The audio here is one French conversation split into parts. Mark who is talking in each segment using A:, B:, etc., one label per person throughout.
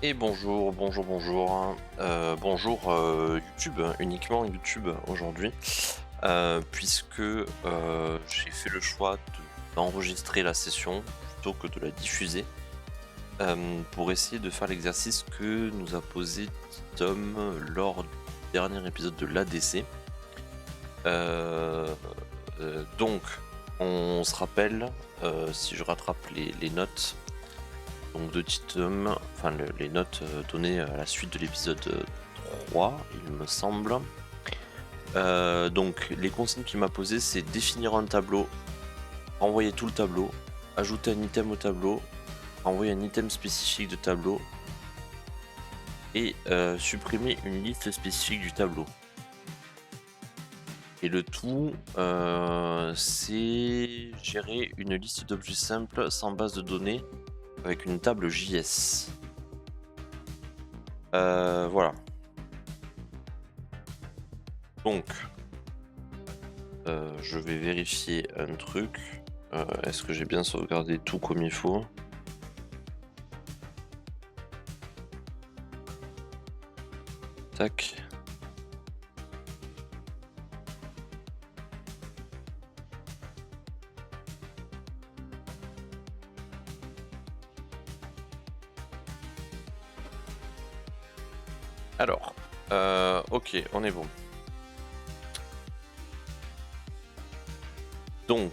A: Et bonjour, bonjour, bonjour. Bonjour YouTube, uniquement YouTube aujourd'hui, puisque j'ai fait le choix d'enregistrer la session plutôt que de la diffuser, pour essayer de faire l'exercice que nous a posé Tom lors du dernier épisode de l'ADC. Euh, donc, on se rappelle, si je rattrape les notes. Donc de Titum, enfin les notes données à la suite de l'épisode 3, il me semble. Donc les consignes qu'il m'a posées, c'est définir un tableau, renvoyer tout le tableau, ajouter un item au tableau, renvoyer un item spécifique de tableau et supprimer une liste spécifique du tableau. Et le tout, c'est gérer une liste d'objets simples sans base de données avec une table JS. Voilà. Donc, je vais vérifier un truc. Est-ce que j'ai bien sauvegardé tout comme il faut? Tac. Alors, ok, on est bon. Donc,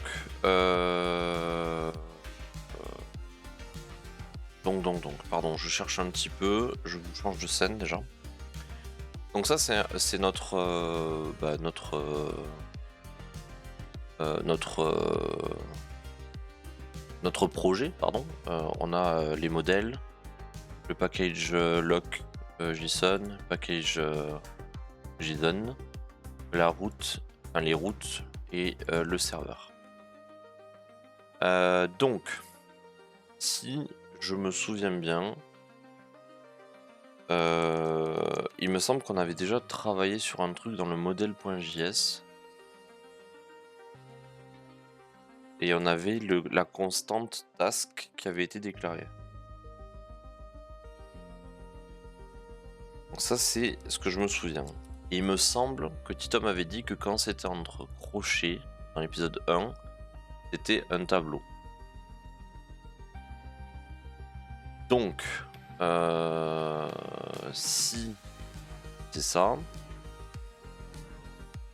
A: pardon, je cherche un petit peu, je vous change de scène déjà. Donc ça, c'est notre, notre projet, pardon. On a les modèles, le package lock JSON, package JSON, la route, enfin les routes et le serveur. Donc, si je me souviens bien, il me semble qu'on avait déjà travaillé sur un truc dans le modèle.js. Et on avait la constante task qui avait été déclarée. Donc ça, c'est ce que je me souviens. Et il me semble que Titom avait dit que quand c'était entre crochets, dans l'épisode 1, c'était un tableau. Donc, si c'est ça,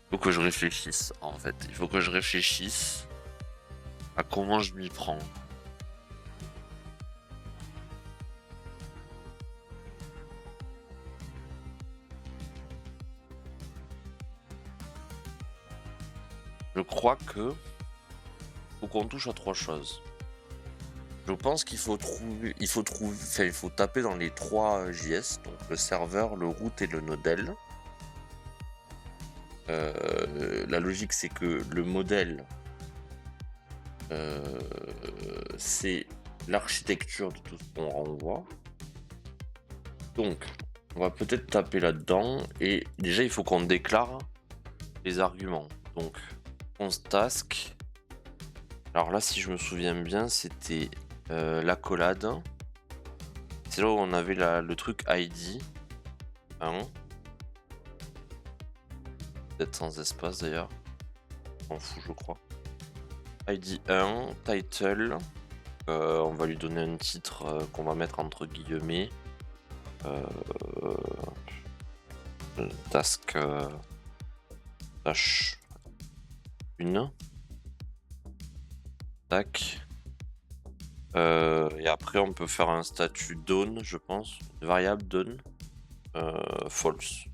A: il faut que je réfléchisse en fait. Il faut que je réfléchisse à comment je m'y prends. Je crois que faut qu'on touche à trois choses. Je pense qu'il faut trouver, enfin, il faut taper dans les trois JS, donc le serveur, le root et le nodel. La logique, c'est que le modèle, c'est l'architecture de tout ce qu'on renvoie. Donc, on va peut-être taper là-dedans et déjà, il faut qu'on déclare les arguments. Donc, const task. Alors là, si je me souviens bien, c'était l'accolade. C'est là où on avait le truc ID 1. Peut-être sans espace d'ailleurs. On fout, je crois. ID 1, title. On va lui donner un titre qu'on va mettre entre guillemets. Task tâche 1. Tac. Et après, on peut faire un statut done, je pense. Variable done. False.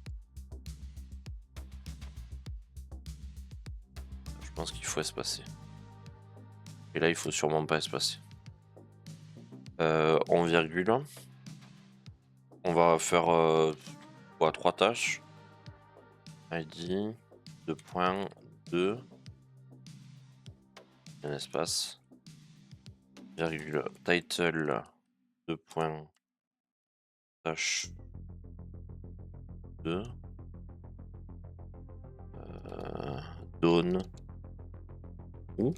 A: Je pense qu'il faut espacer. Et là, il faut sûrement pas espacer. En virgule. On va faire trois tâches. ID 2.2 un espace virgule title 2.tâche 2 done ou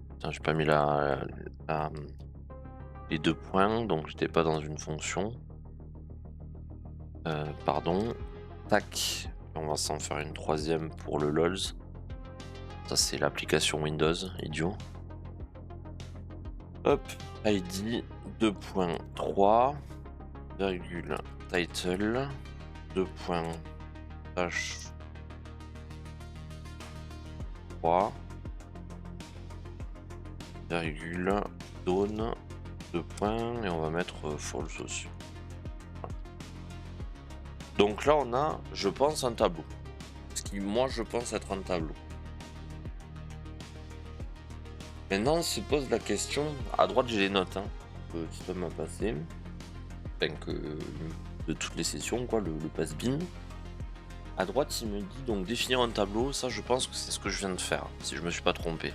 A: putain, j'ai pas mis la les 2 points, donc j'étais pas dans une fonction. Pardon. Tac. On va s'en faire une troisième pour le LOLs. Ça, c'est l'application Windows, idiot. Hop, ID 2.3, virgule, title, 2.h3, virgule, zone, 2 points, et on va mettre false aussi. Voilà. Donc là, on a, je pense, un tableau. Ce qui, moi, je pense être un tableau. Maintenant, on se pose la question. À droite, j'ai les notes que Tom m'a passé. Enfin, de toutes les sessions, quoi, le pass-bin. À droite, il me dit donc définir un tableau. Ça, je pense que c'est ce que je viens de faire, si je me suis pas trompé.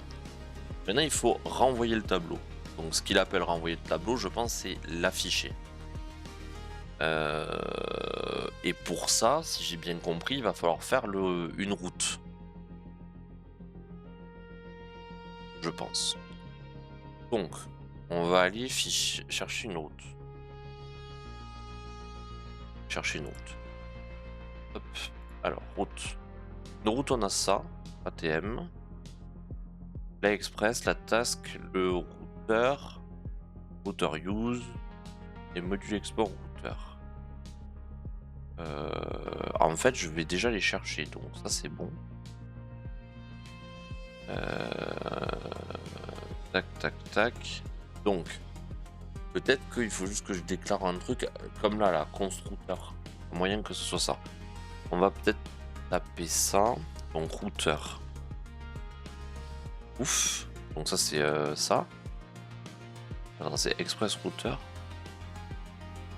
A: Maintenant, il faut renvoyer le tableau. Donc, ce qu'il appelle renvoyer le tableau, je pense, c'est l'afficher. Et pour ça, si j'ai bien compris, il va falloir faire une route. Je pense. Donc, on va aller chercher une route. Chercher une route. Hop. Alors, route. Une route, on a ça. ATM. La express, la task, le routeur. Router use. Et module export routeur. En fait, je vais déjà les chercher. Donc, ça, c'est bon. Tac, tac, tac. Donc, peut-être qu'il faut juste que je déclare un truc comme là, constructeur. Moyen que ce soit ça. On va peut-être taper ça. Donc, routeur. Ouf. Donc, ça, c'est ça. Alors, c'est express routeur.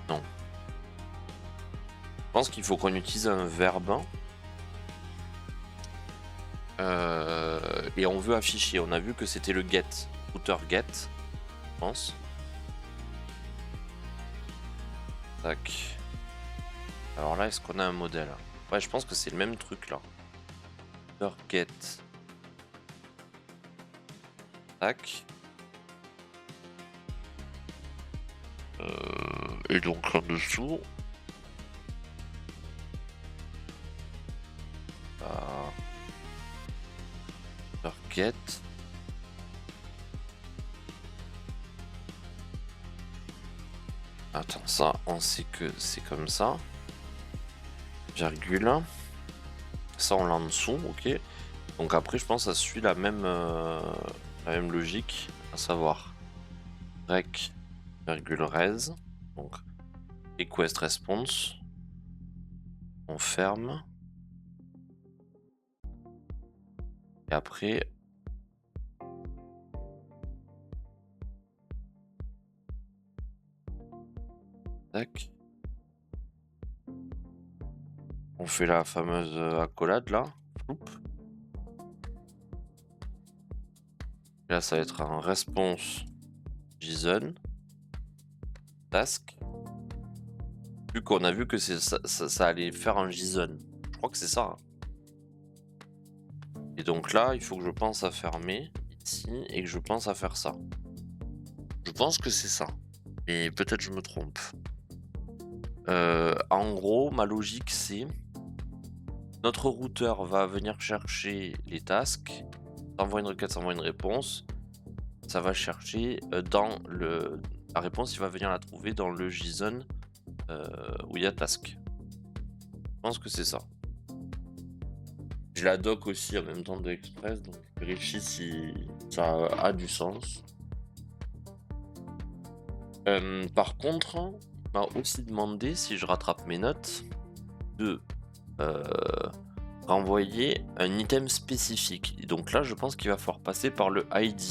A: Non. Je pense qu'il faut qu'on utilise un verbe. Et on veut afficher. On a vu que c'était le get. Router get. Je pense. Tac. Alors là, est-ce qu'on a un modèle? Ouais, je pense que c'est le même truc là. Router get. Tac. Et donc en dessous. Get. Attends, ça, on sait que c'est comme ça. Virgule. Ça, on l'a en dessous, ok. Donc après, je pense que ça suit la même logique, à savoir rec, virgule res. Donc request response. On ferme. Et après, tac. On fait la fameuse accolade là. Oups. Et là, ça va être un response JSON task. Vu qu'on a vu que ça allait faire un JSON. Je crois que c'est ça. Et donc là, il faut que je pense à fermer ici et que je pense à faire ça. Je pense que c'est ça. Mais peut-être je me trompe. En gros, ma logique, c'est notre routeur va venir chercher les tasks, s'envoie une requête, s'envoie une réponse. Ça va chercher dans la réponse, il va venir la trouver dans le JSON où il y a task. Je pense que c'est ça. Je la doc aussi en même temps de Express, donc je vérifie si ça a du sens. Par contre, on m'a aussi demandé, si je rattrape mes notes, de renvoyer un item spécifique. Et donc là, je pense qu'il va falloir passer par le ID.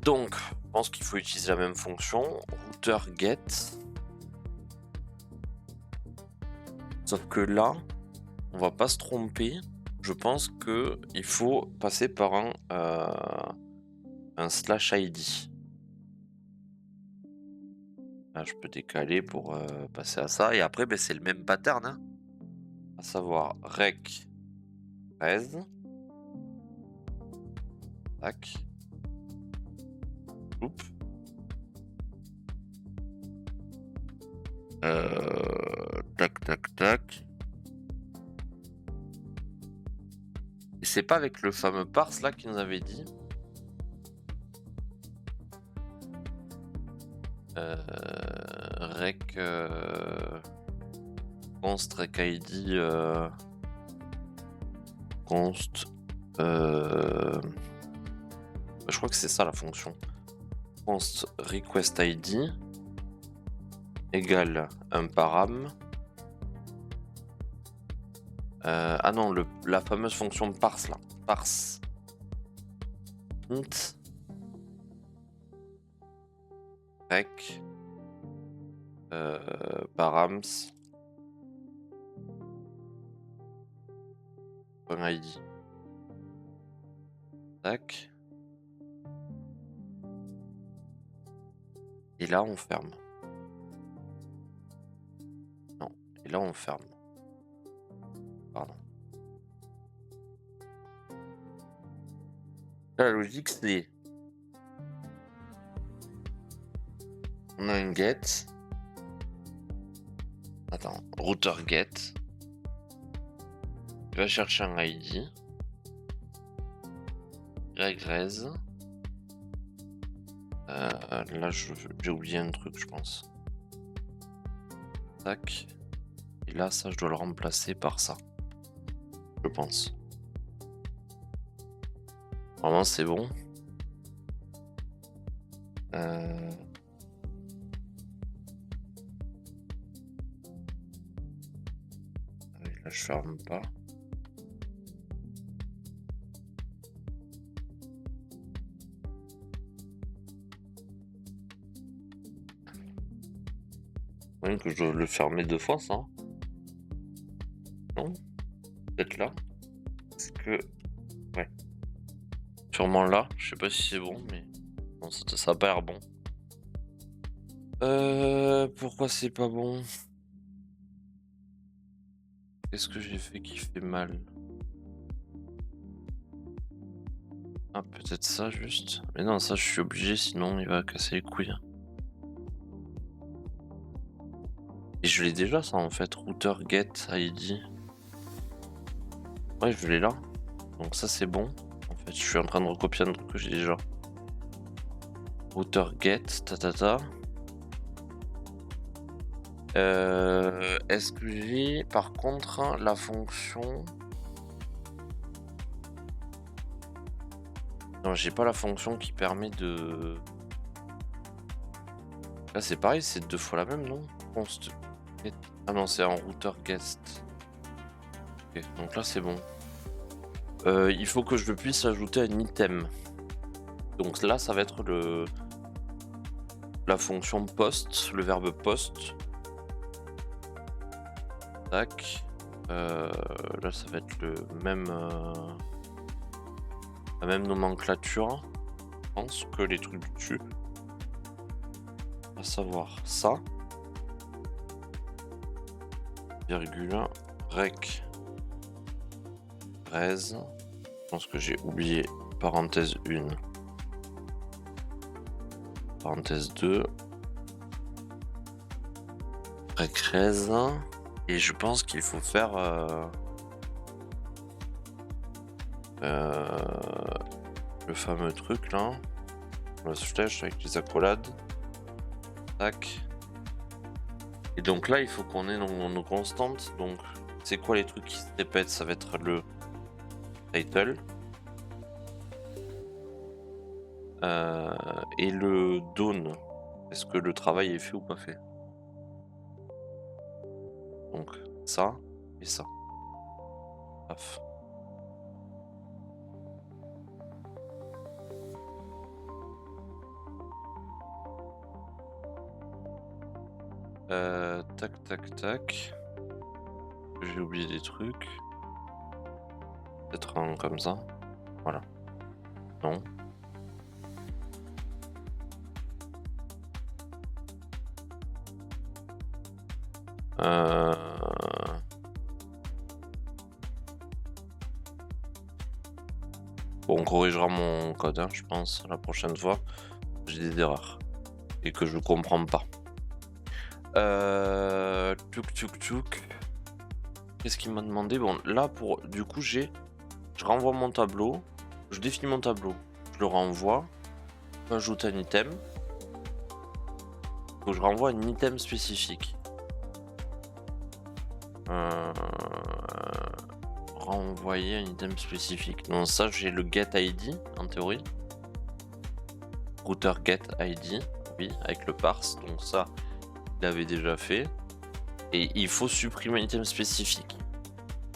A: Donc, je pense qu'il faut utiliser la même fonction, router get. Sauf que là, on va pas se tromper. Je pense que il faut passer par un slash ID. Là, je peux décaler pour passer à ça. Et après, c'est le même pattern. À savoir rec res. Tac. Oups. Tac, tac, tac. Et c'est pas avec le fameux parse là qu'il nous avait dit. Rec const rec id const je crois que c'est ça la fonction. Const request id égale un param. Ah non, la fameuse fonction parse là. Parse int rec params .id. Tac. Et là on ferme. Non, et là on ferme. Pardon. Là, la logique c'est on a un get. Attends, router get. Tu vas chercher un ID. Regress. Là j'ai oublié un truc je pense. Tac. Et là ça je dois le remplacer par ça. Je pense. Vraiment c'est bon. Là je ferme pas. Même que je dois le fermer 2 fois ça. Non? Peut-être là. Est-ce que... Ouais. Sûrement là. Je sais pas si c'est bon, mais... Bon, ça a pas l'air bon. Pourquoi c'est pas bon? Qu'est-ce que j'ai fait qui fait mal? Ah, peut-être ça juste. Mais non, ça je suis obligé, sinon il va casser les couilles. Et je l'ai déjà ça en fait, router get id. Ouais, je l'ai là. Donc ça c'est bon. En fait, je suis en train de recopier un truc que j'ai déjà. Router get, tatata. Est-ce que j'ai par contre la fonction... Non, j'ai pas la fonction qui permet de... Là c'est pareil, c'est 2 fois la même, non? Const get... Ah non, c'est en router guest. Ok, donc là c'est bon. Il faut que je puisse ajouter un item. Donc là ça va être la fonction post, le verbe post. Tac. Là ça va être le même la même nomenclature, je pense, que les trucs du dessus. À savoir ça. Virgule rec res. Je pense que j'ai oublié parenthèse 1. Parenthèse 2. Rec res. Et je pense qu'il faut faire le fameux truc là, le slash avec les accolades. Tac. Et donc là il faut qu'on ait nos constantes. Donc c'est quoi les trucs qui se répètent? Ça va être le title et le done. Est-ce que le travail est fait ou pas fait? Donc ça et ça. Paf. Tac tac tac. J'ai oublié des trucs. Peut-être un comme ça. Voilà. Non. Bon, on corrigera mon code, hein, je pense, la prochaine fois. j'ai des erreurs et que je comprends pas. Tchouk. Qu'est-ce qu'il m'a demandé? Bon, là, pour du coup, je renvoie mon tableau, je définis mon tableau, je le renvoie, j'ajoute un item. Faut que je renvoie un item spécifique. Renvoyer un item spécifique. Donc ça, j'ai le get ID en théorie. Router get ID, oui, avec le parse. Donc ça, il avait déjà fait. Et il faut supprimer un item spécifique.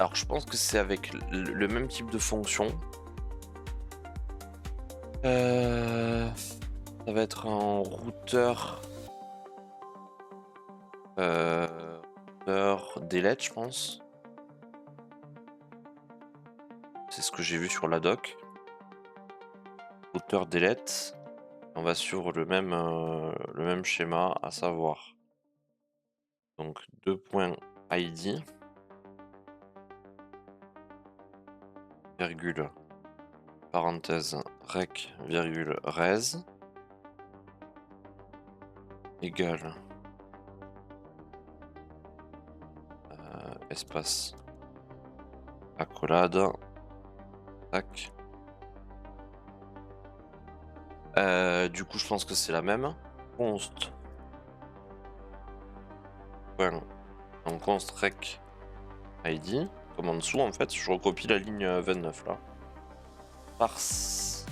A: Alors je pense que c'est avec le même type de fonction. Ça va être un routeur. Routeur delete, je pense. C'est ce que j'ai vu sur la doc. Routeur delete. On va sur le même schéma, à savoir donc 2.id virgule parenthèse rec virgule res égale espace accolade tac. Du coup je pense que c'est la même. Const point en const rec id comme en dessous en fait, je recopie la ligne 29 là. Parse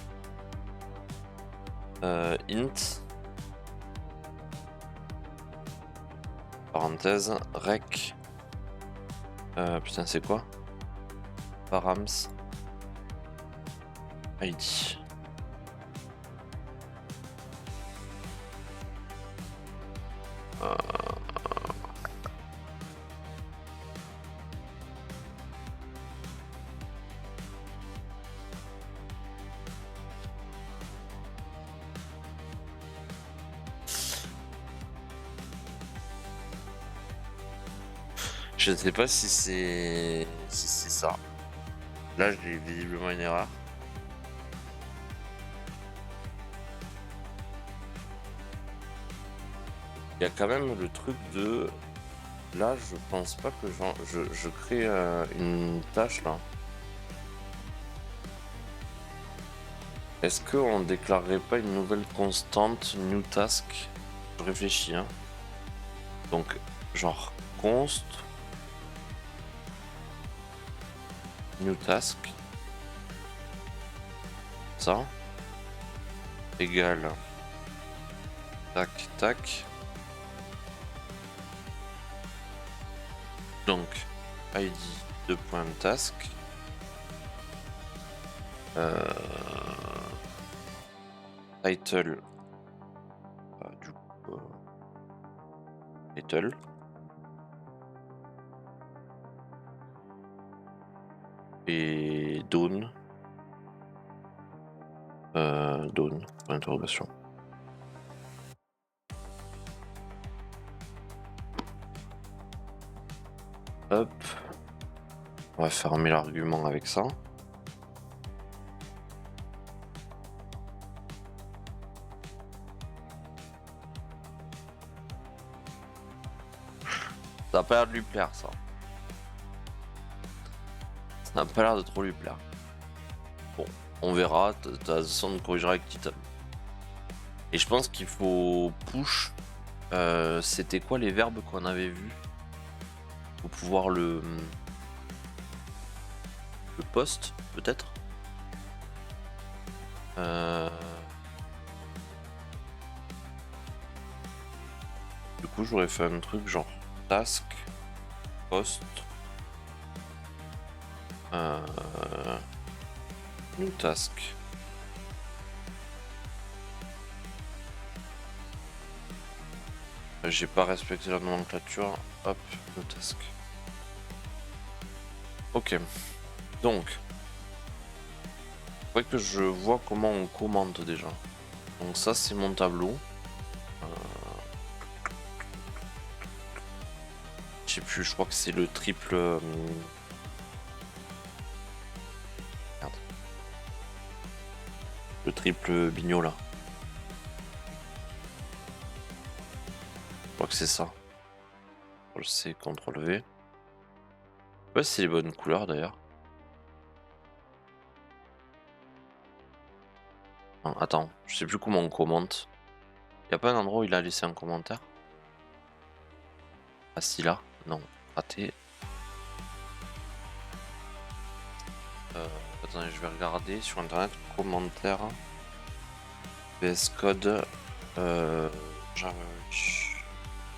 A: int parenthèse rec putain c'est quoi? Params id. Je ne sais pas si c'est ça. Là, j'ai visiblement une erreur. Il y a quand même le truc de... Là, je pense pas que je crée une tâche là. Est-ce qu'on déclarerait pas une nouvelle constante new task? Je réfléchis, hein. Donc, genre const new task ça égale tac tac. Donc id 2.task title du coup title et dawn dawn point d'interrogation. Hop, on va fermer l'argument avec ça. Ça a pas l'air de lui plaire ça. Ça n'a pas l'air de trop lui plaire. Bon, on verra, de toute façon on corrigera avec Titan. Et je pense qu'il faut push. C'était quoi les verbes qu'on avait vus pour pouvoir le post peut-être. Du coup j'aurais fait un truc genre task post new task. J'ai pas respecté la nomenclature. Hop, new task. Ok. Donc, faudrait que je vois comment on commente déjà. Donc ça c'est mon tableau. Je sais plus, je crois que c'est le triple. Merde. Le triple bignot là. crois que c'est ça. CTRL C, CTRL V. Ouais, c'est les bonnes couleurs d'ailleurs. Attends, je sais plus comment on commente. Y a pas un endroit où il a laissé un commentaire? Ah si, là. Non, raté. Attendez, je vais regarder sur internet. Commentaire. VS Code. Java.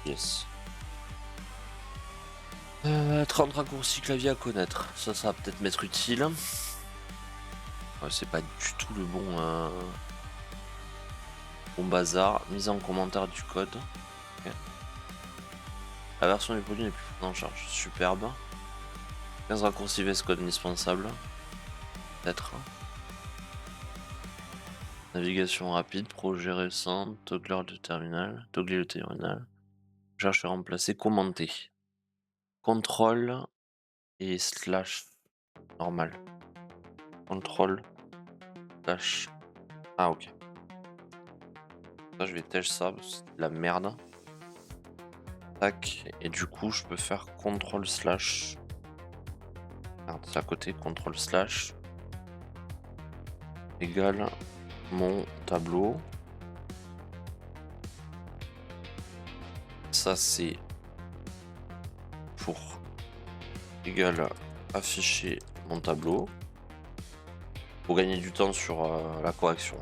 A: Yes. 30 raccourcis clavier à connaître. Ça va peut-être m'être utile. Ouais, c'est pas du tout le bon, bon bazar. Mise en commentaire du code. Okay. La version du produit n'est plus prise en charge. Superbe. 15 raccourcis VS Code indispensables. Peut-être. Navigation rapide, projet récent, toggler de terminal, toggler le terminal. Cherche à remplacer, commenter. Contrôle et slash normal. Contrôle slash. Ah ok. Ça, je vais tâcher ça, c'est de la merde. Tac, et du coup je peux faire contrôle slash. Merde, c'est à côté, contrôle slash. Égale mon tableau. Ça c'est pour égal afficher mon tableau. Pour gagner du temps sur la correction.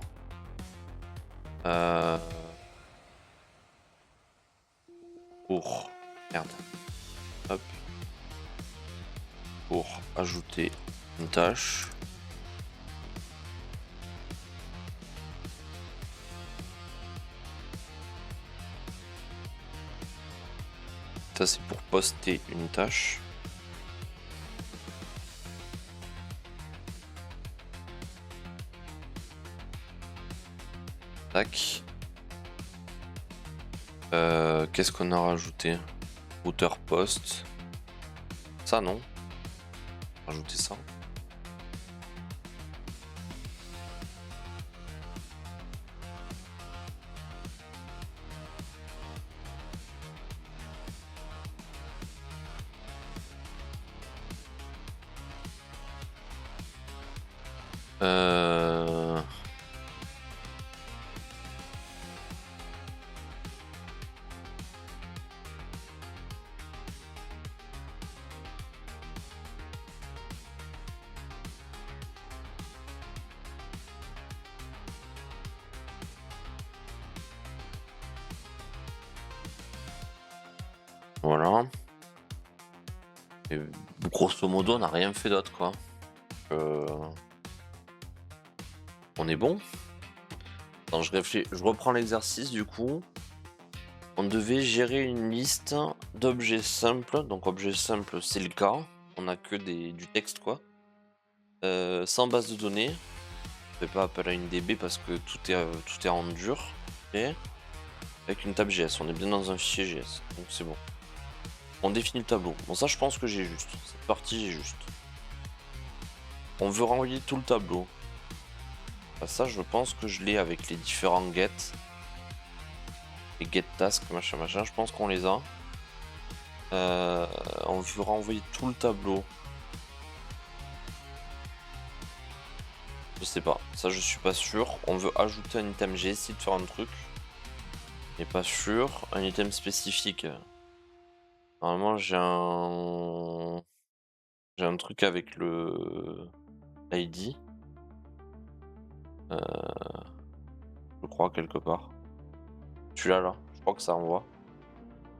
A: Pour merde. Hop. Pour ajouter une tâche. Ça c'est pour poster une tâche. Tac. Qu'est-ce qu'on a rajouté? Routeur post. Ça non. Rajouter ça. Voilà. Et grosso modo, on n'a rien fait d'autre, quoi. On est bon. Attends, je reprends l'exercice du coup. On devait gérer une liste d'objets simples. Donc objet simple, c'est le cas. On a que du texte, quoi. Sans base de données. Je ne fais pas appel à une DB parce que tout est en dur. Et avec une table GS. On est bien dans un fichier GS. Donc c'est bon. On définit le tableau. Bon, ça, je pense que j'ai juste. Cette partie, j'ai juste. On veut renvoyer tout le tableau. Bah, ça, je pense que je l'ai avec les différents get. Les get tasks, machin, machin. Je pense qu'on les a. On veut renvoyer tout le tableau. Je sais pas. Ça, je suis pas sûr. On veut ajouter un item. J'ai essayé de faire un truc. Mais pas sûr. Un item spécifique. Normalement, j'ai un truc avec le ID. Je crois quelque part. Celui-là, là. Je crois que ça envoie.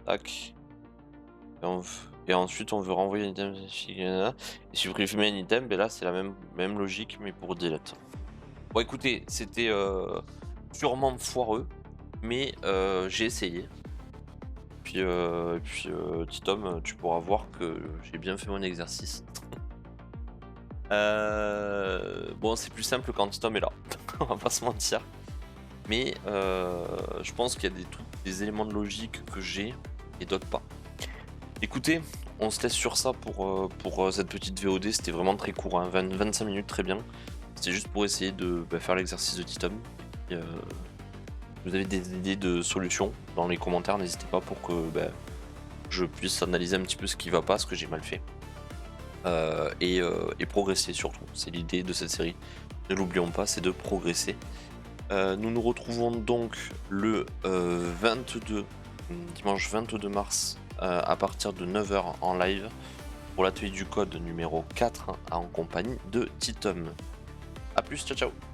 A: Tac. Et ensuite, on veut renvoyer un item spécifique. Et supprimer un item. Et là, c'est la même logique, mais pour delete. Bon, écoutez, c'était sûrement foireux. Mais j'ai essayé. Puis petit homme, tu pourras voir que j'ai bien fait mon exercice. Bon, c'est plus simple quand Tom est là, on va pas se mentir. Mais je pense qu'il y a des éléments de logique que j'ai et d'autres pas. Écoutez, on se laisse sur ça pour cette petite VOD. C'était vraiment très court, hein, 25 minutes, très bien. C'était juste pour essayer de faire l'exercice de Titom. vous avez des idées de solutions dans les commentaires, n'hésitez pas pour que je puisse analyser un petit peu ce qui va pas, ce que j'ai mal fait. Et progresser surtout. C'est l'idée de cette série. Ne l'oublions pas, c'est de progresser. Nous nous retrouvons donc le 22, dimanche 22 mars à partir de 9 h en live pour l'atelier du code numéro 4 en compagnie de Titum. A plus, ciao ciao.